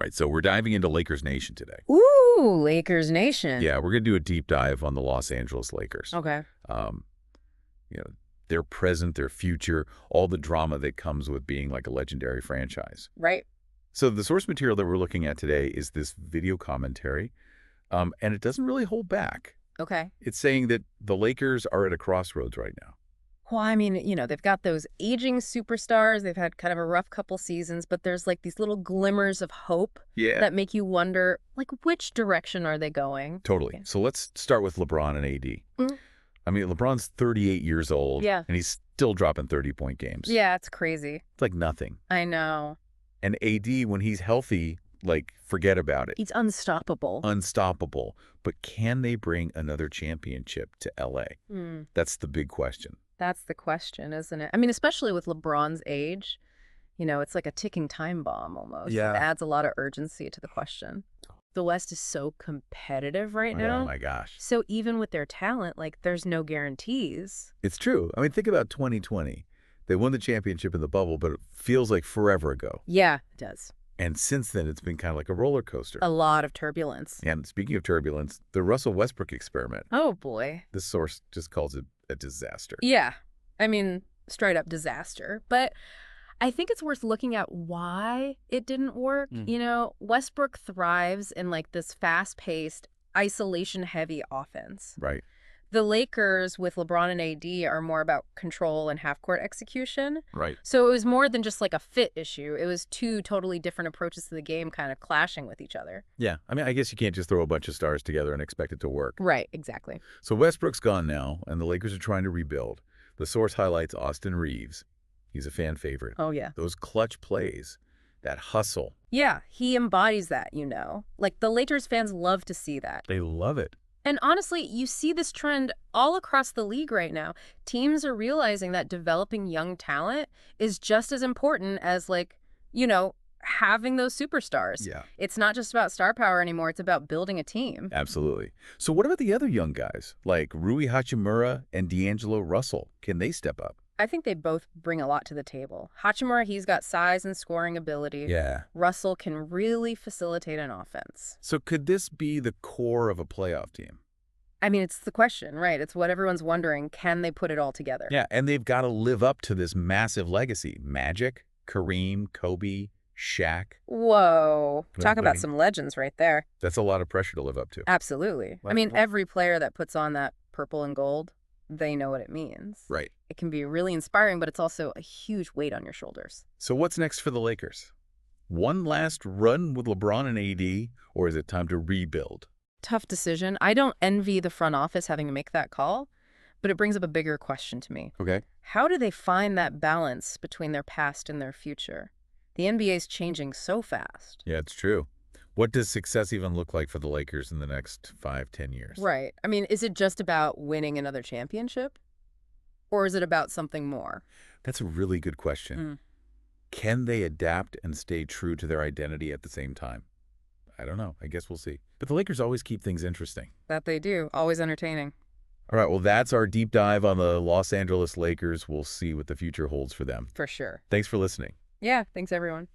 Right, so we're diving into Lakers Nation today. Ooh, Lakers Nation. Yeah, we're going to do a deep dive on the Los Angeles Lakers. Okay. Um, you know, their present, their future, all the drama that comes with being like a legendary franchise. Right. So the source material that we're looking at today is this video commentary, and it doesn't really hold back. Okay. It's saying that the Lakers are at a crossroads right now. Well, I mean, they've got those aging superstars. They've had kind of a rough couple seasons, but there's like these little glimmers of hope Yeah. that make you wonder, like, which direction are they going? Totally. Yeah. So let's start with LeBron and AD. Mm. I mean, LeBron's 38 years old, Yeah. and he's still dropping 30-point games. Yeah, it's crazy. It's like nothing. I know. And AD, when he's healthy, like, forget about it. He's unstoppable. Unstoppable. But can they bring another championship to LA? Mm. That's the big question. That's the question, isn't it? I mean, especially with LeBron's age, it's like a ticking time bomb almost. Yeah. It adds a lot of urgency to the question. The West is so competitive right now. Oh, my gosh. So even with their talent, like, there's no guarantees. It's true. I mean, think about 2020. They won the championship in the bubble, but it feels like forever ago. Yeah, it does. And since then, it's been kind of like a roller coaster. A lot of turbulence. And speaking of turbulence, the Russell Westbrook experiment. Oh, boy. This source just calls it a disaster. Yeah. I mean, straight up disaster. But I think it's worth looking at why it didn't work. Westbrook thrives in like this fast-paced, isolation-heavy offense. Right. The Lakers with LeBron and AD are more about control and half-court execution. Right. So it was more than just like a fit issue. It was two totally different approaches to the game kind of clashing with each other. Yeah. I mean, I guess you can't just throw a bunch of stars together and expect it to work. Right, exactly. So Westbrook's gone now, and the Lakers are trying to rebuild. The source highlights Austin Reeves. He's a fan favorite. Oh, yeah. Those clutch plays, that hustle. Yeah, he embodies that, Like, the Lakers fans love to see that. They love it. And honestly, you see this trend all across the league right now. Teams are realizing that developing young talent is just as important as, like, having those superstars. Yeah. It's not just about star power anymore. It's about building a team. Absolutely. So what about the other young guys, like Rui Hachimura and D'Angelo Russell? Can they step up? I think they both bring a lot to the table. Hachimura, he's got size and scoring ability. Yeah. Russell can really facilitate an offense. So could this be the core of a playoff team? I mean, it's the question, right? It's what everyone's wondering. Can they put it all together? Yeah, and they've got to live up to this massive legacy. Magic, Kareem, Kobe, Shaq. Whoa. Talk about Buddy. some legends right there. That's a lot of pressure to live up to. Absolutely. I mean, every player that puts on that purple and gold, they know what it means. Right. It can be really inspiring, but it's also a huge weight on your shoulders. So what's next for the Lakers? One last run with LeBron and AD, or is it time to rebuild? Tough decision. I don't envy the front office having to make that call, but it brings up a bigger question to me. Okay. How do they find that balance between their past and their future? The NBA is changing so fast. Yeah, it's true. What does success even look like for the Lakers in the next 5-10 years? Right. I mean, is it just about winning another championship? Or is it about something more? That's a really good question. Can they adapt and stay true to their identity at the same time? I don't know. I guess we'll see. But the Lakers always keep things interesting. That they do. Always entertaining. All right, well, that's our deep dive on the Los Angeles Lakers. We'll see what the future holds for them. For sure. Thanks for listening. Yeah, thanks everyone.